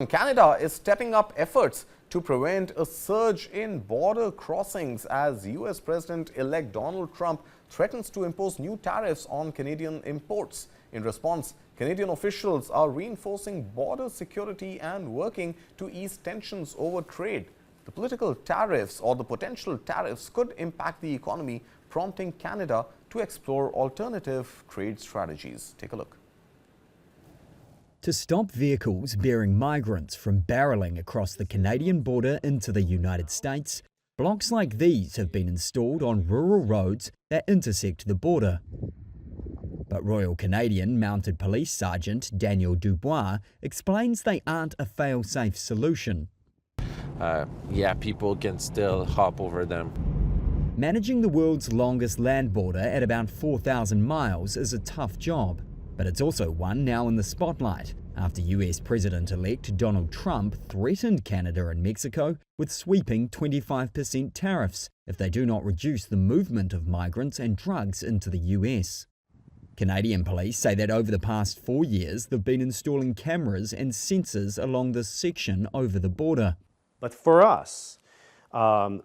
Canada is stepping up efforts to prevent a surge in border crossings as US President-elect Donald Trump threatens to impose new tariffs on Canadian imports. In response, Canadian officials are reinforcing border security and working to ease tensions over trade. The political tariffs or the potential tariffs could impact the economy, prompting Canada to explore alternative trade strategies. Take a look. To stop vehicles bearing migrants from barreling across the Canadian border into the United States, blocks like these have been installed on rural roads that intersect the border. But Royal Canadian Mounted Police Sergeant Daniel Dubois explains they aren't a fail-safe solution. Yeah, people can still hop over them. Managing the world's longest land border at about 4,000 miles is a tough job. But it's also one now in the spotlight after US President-elect Donald Trump threatened Canada and Mexico with sweeping 25% tariffs if they do not reduce the movement of migrants and drugs into the US. Canadian police say that over the past 4 years they've been installing cameras and sensors along this section over the border. But for us,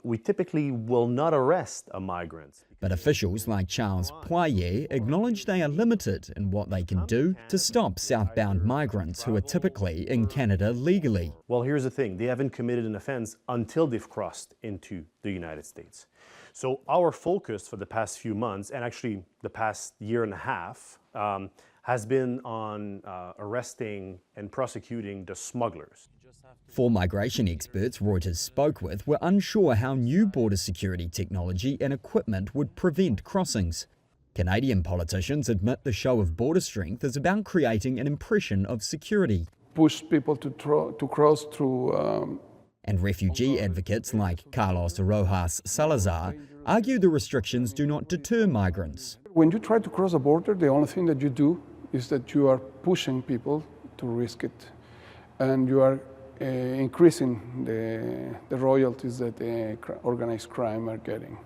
we typically will not arrest a migrant. But officials like Charles Poirier acknowledge they are limited in what they can do to stop southbound migrants who are typically in Canada legally. Well, here's the thing. They haven't committed an offense until they've crossed into the United States. So our focus for the past few months, and actually the past year and a half, has been on arresting and prosecuting the smugglers. 4 migration experts Reuters spoke with were unsure how new border security technology and equipment would prevent crossings. Canadian politicians admit the show of border strength is about creating an impression of security. Push people to cross through. And refugee advocates like Carlos Rojas Salazar argue the restrictions do not deter migrants. When you try to cross a border, the only thing that you do is that you are pushing people to risk it. And you are increasing the royalties that the organized crime are getting.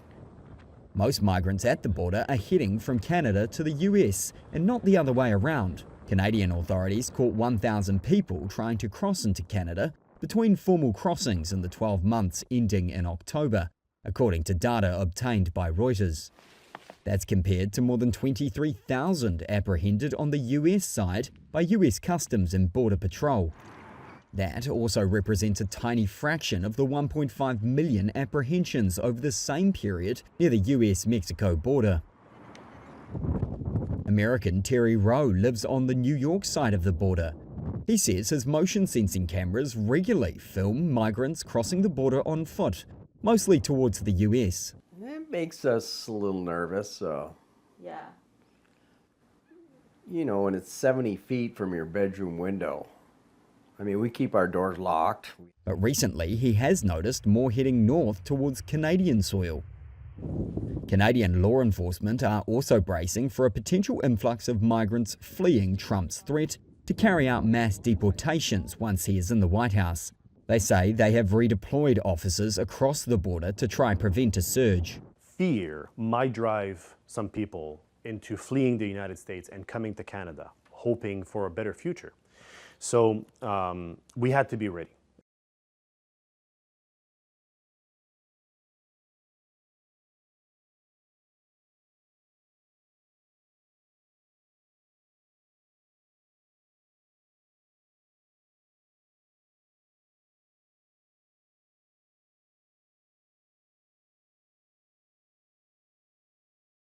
Most migrants at the border are heading from Canada to the US and not the other way around. Canadian authorities caught 1,000 people trying to cross into Canada between formal crossings in the 12 months ending in October, according to data obtained by Reuters. That's compared to more than 23,000 apprehended on the US side by US Customs and Border Patrol. That also represents a tiny fraction of the 1.5 million apprehensions over the same period near the US-Mexico border. American Terry Rowe lives on the New York side of the border. He says his motion-sensing cameras regularly film migrants crossing the border on foot, mostly towards the US. It makes us a little nervous, Yeah. You know, when it's 70 feet from your bedroom window. I mean, we keep our doors locked. But recently, he has noticed more heading north towards Canadian soil. Canadian law enforcement are also bracing for a potential influx of migrants fleeing Trump's threat to carry out mass deportations once he is in the White House. They say they have redeployed officers across the border to try prevent a surge. Fear might drive some people into fleeing the United States and coming to Canada, hoping for a better future. So we had to be ready.